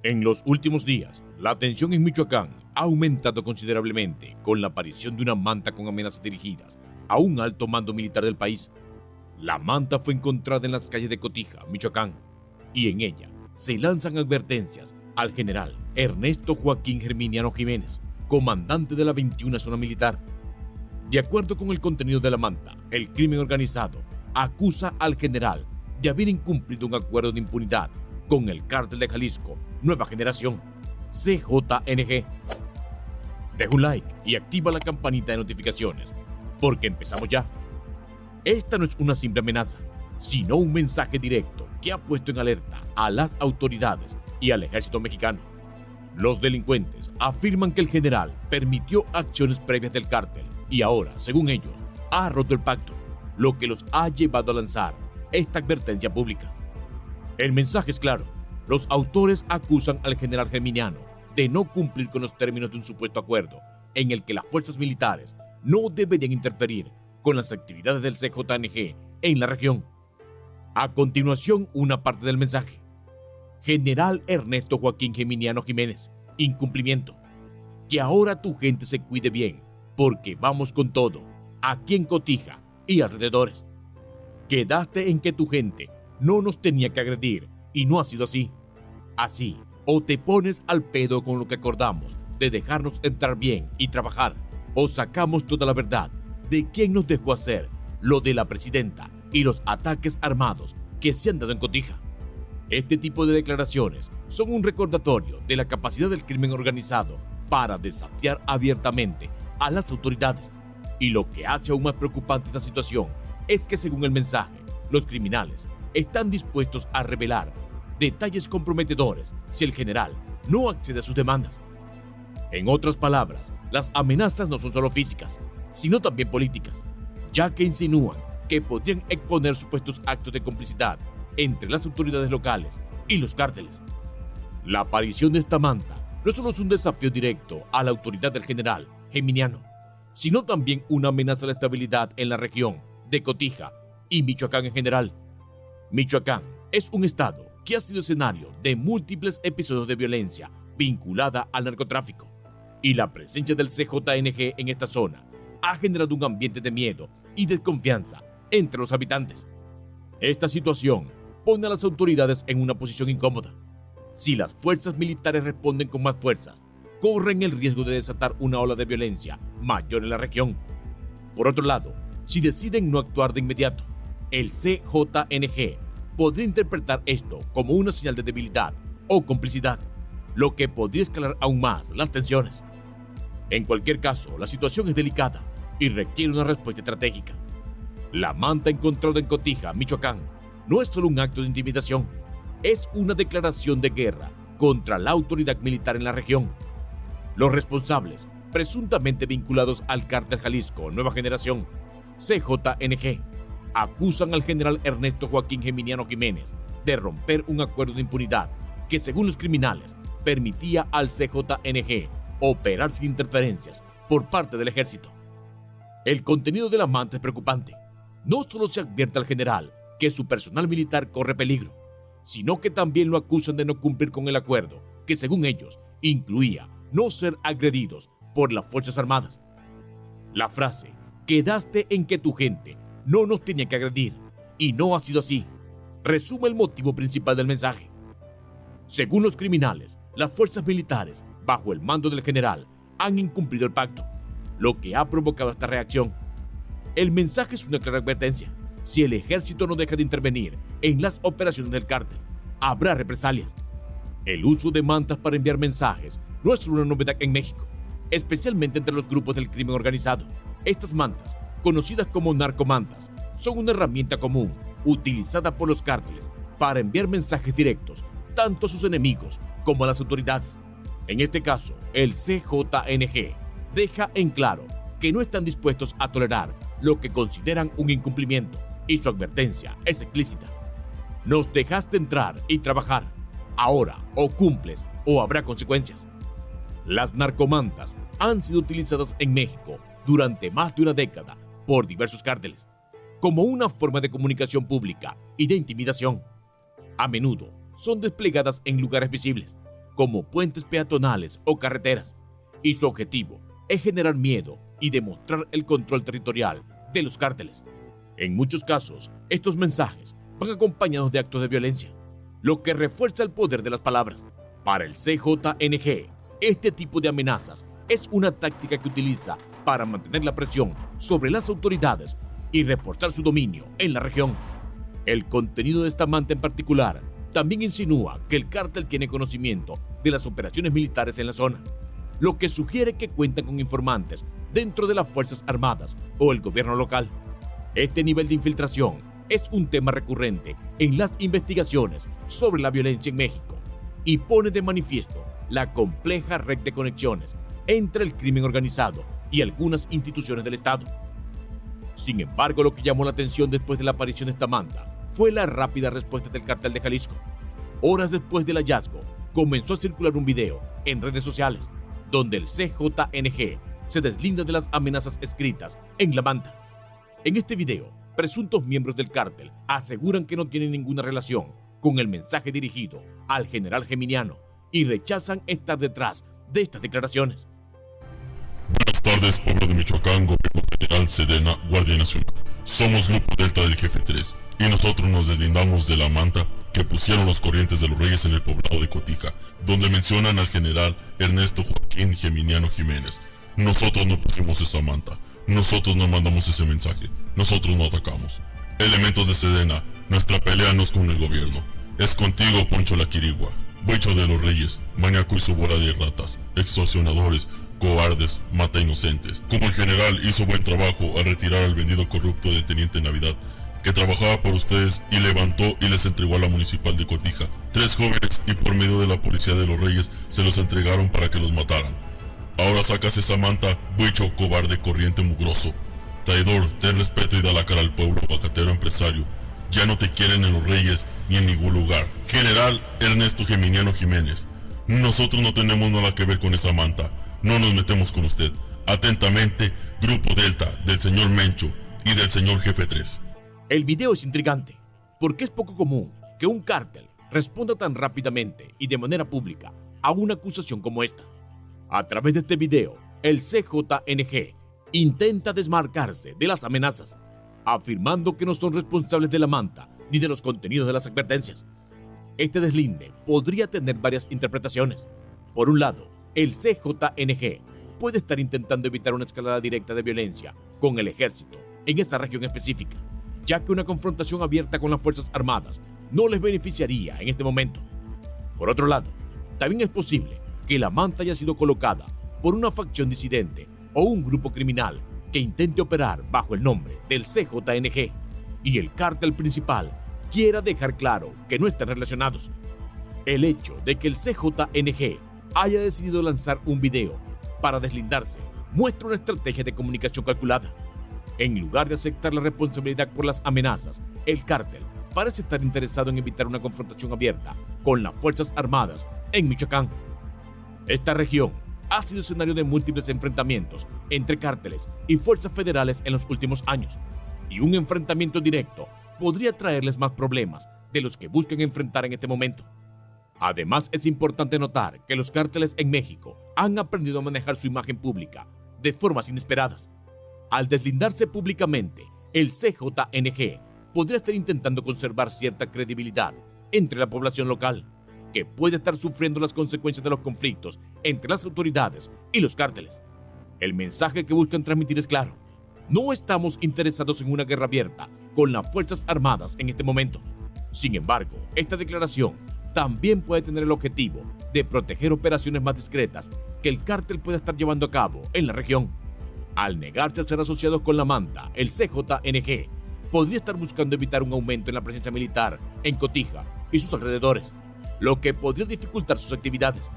En los últimos días, la tensión en Michoacán ha aumentado considerablemente con la aparición de una manta con amenazas dirigidas a un alto mando militar del país. La manta fue encontrada en las calles de Cotija, Michoacán, y en ella se lanzan advertencias al general Ernesto Joaquín Germiniano Jiménez, comandante de la 21 Zona Militar. De acuerdo con el contenido de la manta, el crimen organizado acusa al general de haber incumplido un acuerdo de impunidad con el Cártel de Jalisco Nueva Generación, CJNG. Deja un like y activa la campanita de notificaciones, porque empezamos ya. Esta no es una simple amenaza, sino un mensaje directo que ha puesto en alerta a las autoridades y al ejército mexicano. Los delincuentes afirman que el general permitió acciones previas del cártel y ahora, según ellos, ha roto el pacto, lo que los ha llevado a lanzar esta advertencia pública. El mensaje es claro: los autores acusan al general Germiniano de no cumplir con los términos de un supuesto acuerdo en el que las fuerzas militares no deberían interferir con las actividades del CJNG en la región. A continuación, una parte del mensaje. General Ernesto Joaquín Germiniano Jiménez, incumplimiento. Que ahora tu gente se cuide bien, porque vamos con todo, aquí en Cotija y alrededores. Quedaste en que tu gente no nos tenía que agredir y no ha sido así. Así, o te pones al pedo con lo que acordamos de dejarnos entrar bien y trabajar, o sacamos toda la verdad de quién nos dejó hacer lo de la presidenta y los ataques armados que se han dado en Cotija. Este tipo de declaraciones son un recordatorio de la capacidad del crimen organizado para desafiar abiertamente a las autoridades. Y lo que hace aún más preocupante esta situación es que, según el mensaje, los criminales están dispuestos a revelar detalles comprometedores si el general no accede a sus demandas. En otras palabras, las amenazas no son solo físicas, sino también políticas, ya que insinúan que podrían exponer supuestos actos de complicidad entre las autoridades locales y los cárteles. La aparición de esta manta no solo es un desafío directo a la autoridad del general Germiniano, sino también una amenaza a la estabilidad en la región de Cotija y Michoacán en general. Michoacán es un estado que ha sido escenario de múltiples episodios de violencia vinculada al narcotráfico, y la presencia del CJNG en esta zona ha generado un ambiente de miedo y desconfianza entre los habitantes. Esta situación pone a las autoridades en una posición incómoda. Si las fuerzas militares responden con más fuerzas, corren el riesgo de desatar una ola de violencia mayor en la región. Por otro lado, si deciden no actuar de inmediato, el CJNG podría interpretar esto como una señal de debilidad o complicidad, lo que podría escalar aún más las tensiones. En cualquier caso, la situación es delicada y requiere una respuesta estratégica. La manta encontrada en Cotija, Michoacán, no es solo un acto de intimidación, es una declaración de guerra contra la autoridad militar en la región. Los responsables, presuntamente vinculados al Cártel Jalisco Nueva Generación, CJNG, acusan al general Ernesto Joaquín Germiniano Jiménez de romper un acuerdo de impunidad que, según los criminales, permitía al CJNG operar sin interferencias por parte del ejército. El contenido de la manta es preocupante. No solo se advierte al general que su personal militar corre peligro, sino que también lo acusan de no cumplir con el acuerdo que, según ellos, incluía no ser agredidos por las Fuerzas Armadas. La frase "quedaste en que tu gente no nos tenía que agredir y no ha sido así" resume el motivo principal del mensaje. Según los criminales, las fuerzas militares, bajo el mando del general, han incumplido el pacto, lo que ha provocado esta reacción. El mensaje es una clara advertencia: si el ejército no deja de intervenir en las operaciones del cártel, habrá represalias. El uso de mantas para enviar mensajes no es una novedad en México, especialmente entre los grupos del crimen organizado. Estas mantas, conocidas como narcomantas, son una herramienta común utilizada por los cárteles para enviar mensajes directos tanto a sus enemigos como a las autoridades. En este caso, el CJNG deja en claro que no están dispuestos a tolerar lo que consideran un incumplimiento, y su advertencia es explícita: nos dejaste entrar y trabajar, ahora o cumples o habrá consecuencias. Las narcomantas han sido utilizadas en México durante más de una década por diversos cárteles como una forma de comunicación pública y de intimidación. A menudo son desplegadas en lugares visibles, como puentes peatonales o carreteras, y su objetivo es generar miedo y demostrar el control territorial de los cárteles. En muchos casos, estos mensajes van acompañados de actos de violencia, lo que refuerza el poder de las palabras. Para el CJNG, este tipo de amenazas es una táctica que utiliza para mantener la presión sobre las autoridades y reforzar su dominio en la región. El contenido de esta manta en particular también insinúa que el cártel tiene conocimiento de las operaciones militares en la zona, lo que sugiere que cuentan con informantes dentro de las Fuerzas Armadas o el gobierno local. Este nivel de infiltración es un tema recurrente en las investigaciones sobre la violencia en México y pone de manifiesto la compleja red de conexiones entre el crimen organizado y algunas instituciones del Estado. Sin embargo, lo que llamó la atención después de la aparición de esta manta fue la rápida respuesta del Cártel de Jalisco. Horas después del hallazgo, comenzó a circular un video en redes sociales donde el CJNG se deslinda de las amenazas escritas en la manta. En este video, presuntos miembros del cártel aseguran que no tienen ninguna relación con el mensaje dirigido al general Geminiano y rechazan estar detrás de estas declaraciones. Buenas tardes, pueblo de Michoacán, Gobierno Federal, Sedena, Guardia Nacional. Somos Grupo Delta del Jefe 3 y nosotros nos deslindamos de la manta que pusieron los Corrientes de los Reyes en el poblado de Cotija, donde mencionan al general Ernesto Joaquín Geminiano Jiménez. Nosotros no pusimos esa manta, nosotros no mandamos ese mensaje, nosotros no atacamos. Elementos de Sedena, nuestra pelea no es con el gobierno, es contigo, Poncho la Quirigua, Buicho de los Reyes, maníaco y su bola de ratas, extorsionadores, cobardes, mata inocentes. Como el general hizo buen trabajo al retirar al vendido corrupto del teniente Navidad, que trabajaba por ustedes y levantó y les entregó a la municipal de Cotija 3 jóvenes y por medio de la policía de los Reyes se los entregaron para que los mataran. Ahora sacas esa manta, buicho, cobarde, corriente, mugroso. Traidor, ten respeto y da la cara al pueblo, bacatero empresario. Ya no te quieren en los Reyes ni en ningún lugar. General Ernesto Geminiano Jiménez, nosotros no tenemos nada que ver con esa manta. No nos metemos con usted. Atentamente, Grupo Delta, del señor Mencho y del señor Jefe 3. El video es intrigante, porque es poco común que un cártel responda tan rápidamente y de manera pública a una acusación como esta. A través de este video, el CJNG intenta desmarcarse de las amenazas, afirmando que no son responsables de la manta ni de los contenidos de las advertencias. Este deslinde podría tener varias interpretaciones. Por un lado, el CJNG puede estar intentando evitar una escalada directa de violencia con el ejército en esta región específica, ya que una confrontación abierta con las Fuerzas Armadas no les beneficiaría en este momento. Por otro lado, también es posible que la manta haya sido colocada por una facción disidente o un grupo criminal que intente operar bajo el nombre del CJNG y el cártel principal quiera dejar claro que no están relacionados. El hecho de que el CJNG haya decidido lanzar un video para deslindarse muestra una estrategia de comunicación calculada. En lugar de aceptar la responsabilidad por las amenazas, el cártel parece estar interesado en evitar una confrontación abierta con las Fuerzas Armadas en Michoacán. Esta región ha sido escenario de múltiples enfrentamientos entre cárteles y fuerzas federales en los últimos años, y un enfrentamiento directo podría traerles más problemas de los que buscan enfrentar en este momento. Además, es importante notar que los cárteles en México han aprendido a manejar su imagen pública de formas inesperadas. Al deslindarse públicamente, el CJNG podría estar intentando conservar cierta credibilidad entre la población local, que puede estar sufriendo las consecuencias de los conflictos entre las autoridades y los cárteles. El mensaje que buscan transmitir es claro: no estamos interesados en una guerra abierta con las Fuerzas Armadas en este momento. Sin embargo, esta declaración también puede tener el objetivo de proteger operaciones más discretas que el cártel pueda estar llevando a cabo en la región. Al negarse a ser asociados con la manta, el CJNG podría estar buscando evitar un aumento en la presencia militar en Cotija y sus alrededores, lo que podría dificultar sus actividades.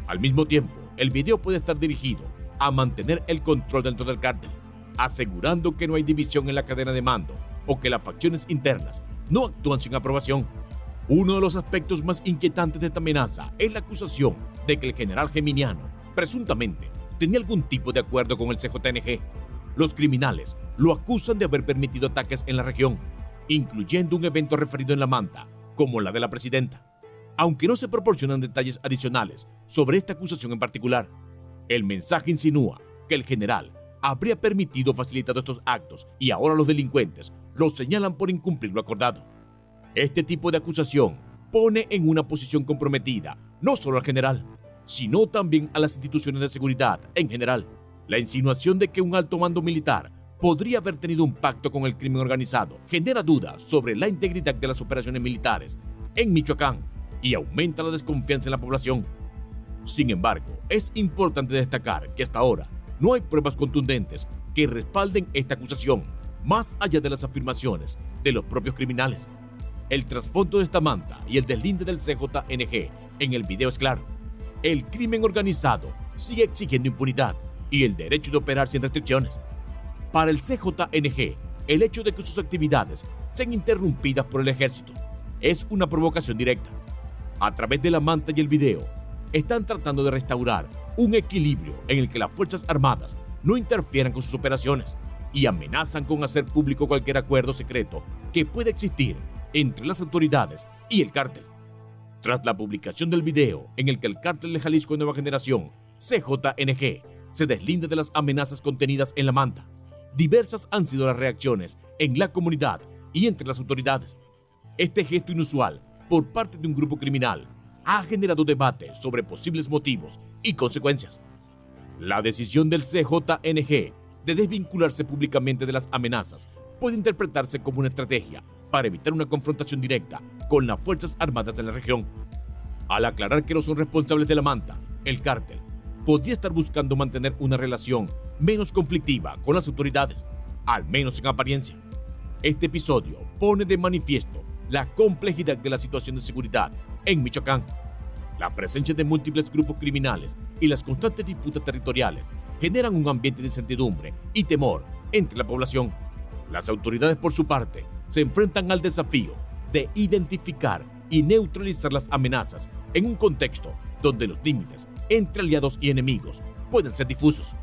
Al mismo tiempo, el video puede estar dirigido a mantener el control dentro del cártel, asegurando que no hay división en la cadena de mando o que las facciones internas no actúan sin aprobación. Uno de los aspectos más inquietantes de esta amenaza es la acusación de que el general Geminiano presuntamente tenía algún tipo de acuerdo con el CJNG. Los criminales lo acusan de haber permitido ataques en la región, incluyendo un evento referido en la manta, como la de la presidenta. aunque no se proporcionan detalles adicionales sobre esta acusación en particular. El mensaje insinúa que el general habría permitido o facilitado estos actos y ahora los delincuentes lo señalan por incumplir lo acordado. Este tipo de acusación pone en una posición comprometida no solo al general, sino también a las instituciones de seguridad en general. La insinuación de que un alto mando militar podría haber tenido un pacto con el crimen organizado genera dudas sobre la integridad de las operaciones militares en Michoacán y aumenta la desconfianza en la población. Sin embargo, es importante destacar que hasta ahora no hay pruebas contundentes que respalden esta acusación, más allá de las afirmaciones de los propios criminales. El trasfondo de esta manta y el deslinde del CJNG en el video es claro. El crimen organizado sigue exigiendo impunidad y el derecho de operar sin restricciones. Para el CJNG, el hecho de que sus actividades sean interrumpidas por el ejército es una provocación directa. A través de la manta y el video, están tratando de restaurar un equilibrio en el que las Fuerzas Armadas no interfieran con sus operaciones y amenazan con hacer público cualquier acuerdo secreto que pueda existir entre las autoridades y el cártel. Tras la publicación del video en el que el cártel de Jalisco Nueva Generación, CJNG, se deslinda de las amenazas contenidas en la manta, diversas han sido las reacciones en la comunidad y entre las autoridades. Este gesto inusual por parte de un grupo criminal ha generado debate sobre posibles motivos y consecuencias. La decisión del CJNG de desvincularse públicamente de las amenazas puede interpretarse como una estrategia para evitar una confrontación directa con las Fuerzas Armadas de la región. Al aclarar que no son responsables de la manta, el cártel podría estar buscando mantener una relación menos conflictiva con las autoridades, al menos en apariencia. Este episodio pone de manifiesto la complejidad de la situación de seguridad en Michoacán. La presencia de múltiples grupos criminales y las constantes disputas territoriales generan un ambiente de incertidumbre y temor entre la población. Las autoridades, por su parte, se enfrentan al desafío de identificar y neutralizar las amenazas en un contexto donde los límites entre aliados y enemigos pueden ser difusos.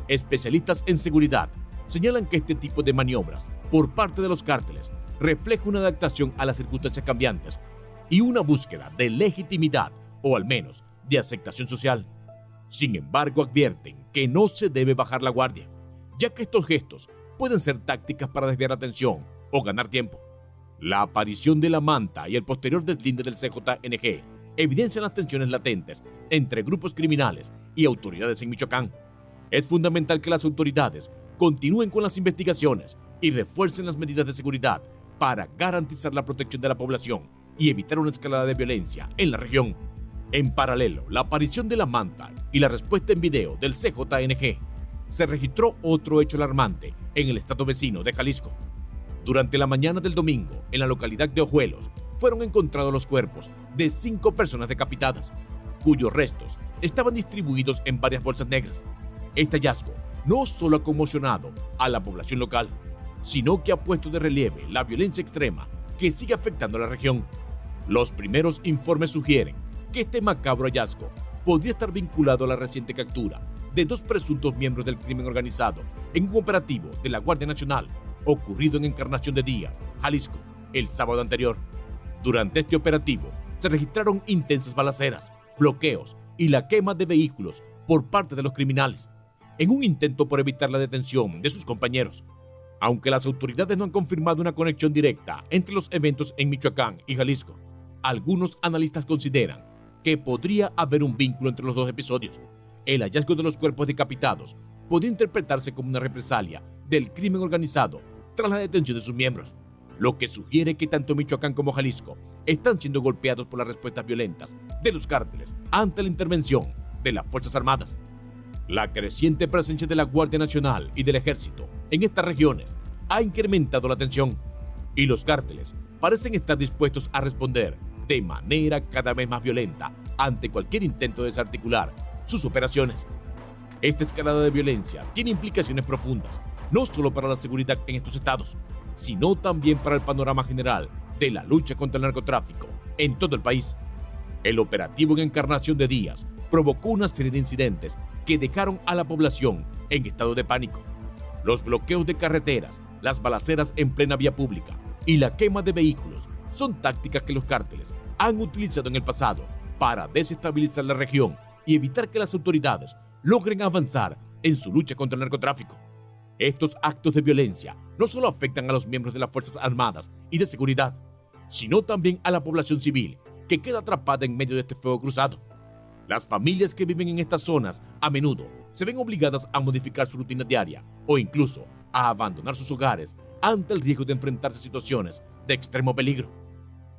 Especialistas en seguridad señalan que este tipo de maniobras por parte de los cárteles refleja una adaptación a las circunstancias cambiantes y una búsqueda de legitimidad o al menos de aceptación social. Sin embargo, advierten que no se debe bajar la guardia, ya que estos gestos pueden ser tácticas para desviar la atención o ganar tiempo. La aparición de la manta y el posterior deslinde del CJNG evidencian las tensiones latentes entre grupos criminales y autoridades en Michoacán. Es fundamental que las autoridades continúen con las investigaciones y refuercen las medidas de seguridad para garantizar la protección de la población y evitar una escalada de violencia en la región. En paralelo, la aparición de la manta y la respuesta en video del CJNG, se registró otro hecho alarmante en el estado vecino de Jalisco. Durante la mañana del domingo, en la localidad de Ojuelos, fueron encontrados los cuerpos de 5 personas decapitadas, cuyos restos estaban distribuidos en varias bolsas negras. Este hallazgo no solo ha conmocionado a la población local, sino que ha puesto de relieve la violencia extrema que sigue afectando a la región. Los primeros informes sugieren que este macabro hallazgo podría estar vinculado a la reciente captura de 2 presuntos miembros del crimen organizado en un operativo de la Guardia Nacional ocurrido en Encarnación de Díaz, Jalisco, el sábado anterior. Durante este operativo se registraron intensas balaceras, bloqueos y la quema de vehículos por parte de los criminales, en un intento por evitar la detención de sus compañeros. Aunque las autoridades no han confirmado una conexión directa entre los eventos en Michoacán y Jalisco, algunos analistas consideran que podría haber un vínculo entre los 2 episodios. El hallazgo de los cuerpos decapitados podría interpretarse como una represalia del crimen organizado tras la detención de sus miembros, lo que sugiere que tanto Michoacán como Jalisco están siendo golpeados por las respuestas violentas de los cárteles ante la intervención de las Fuerzas Armadas. La creciente presencia de la Guardia Nacional y del Ejército en estas regiones ha incrementado la tensión, y los cárteles parecen estar dispuestos a responder de manera cada vez más violenta ante cualquier intento de desarticular sus operaciones. Esta escalada de violencia tiene implicaciones profundas, no solo para la seguridad en estos estados, sino también para el panorama general de la lucha contra el narcotráfico en todo el país. El operativo en Encarnación de Díaz provocó una serie de incidentes que dejaron a la población en estado de pánico. Los bloqueos de carreteras, las balaceras en plena vía pública y la quema de vehículos son tácticas que los cárteles han utilizado en el pasado para desestabilizar la región y evitar que las autoridades logren avanzar en su lucha contra el narcotráfico. Estos actos de violencia no solo afectan a los miembros de las Fuerzas Armadas y de Seguridad, sino también a la población civil que queda atrapada en medio de este fuego cruzado. Las familias que viven en estas zonas a menudo se ven obligadas a modificar su rutina diaria o incluso a abandonar sus hogares ante el riesgo de enfrentarse a situaciones de extremo peligro.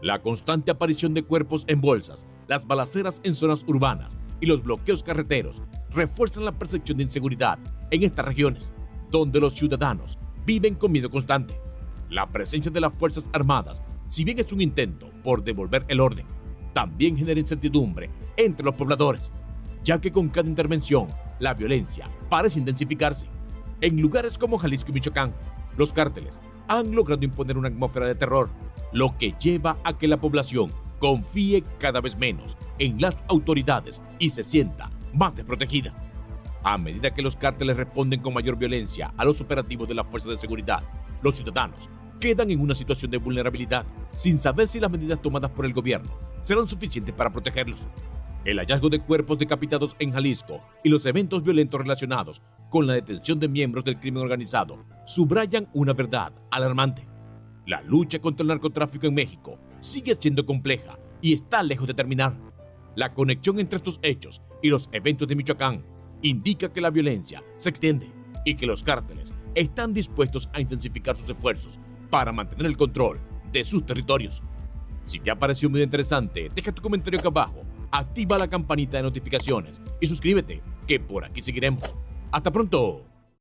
La constante aparición de cuerpos en bolsas, las balaceras en zonas urbanas y los bloqueos carreteros refuerzan la percepción de inseguridad en estas regiones, donde los ciudadanos viven con miedo constante. La presencia de las Fuerzas Armadas, si bien es un intento por devolver el orden, también genera incertidumbre entre los pobladores, ya que con cada intervención la violencia parece intensificarse. En lugares como Jalisco y Michoacán, los cárteles han logrado imponer una atmósfera de terror, lo que lleva a que la población confíe cada vez menos en las autoridades y se sienta más desprotegida. A medida que los cárteles responden con mayor violencia a los operativos de las fuerzas de seguridad, los ciudadanos quedan en una situación de vulnerabilidad, sin saber si las medidas tomadas por el gobierno serán suficientes para protegerlos. El hallazgo de cuerpos decapitados en Jalisco y los eventos violentos relacionados con la detención de miembros del crimen organizado subrayan una verdad alarmante. La lucha contra el narcotráfico en México sigue siendo compleja y está lejos de terminar. La conexión entre estos hechos y los eventos de Michoacán indica que la violencia se extiende y que los cárteles están dispuestos a intensificar sus esfuerzos para mantener el control de sus territorios. Si te ha parecido muy interesante, deja tu comentario acá abajo, activa la campanita de notificaciones y suscríbete, que por aquí seguiremos. ¡Hasta pronto!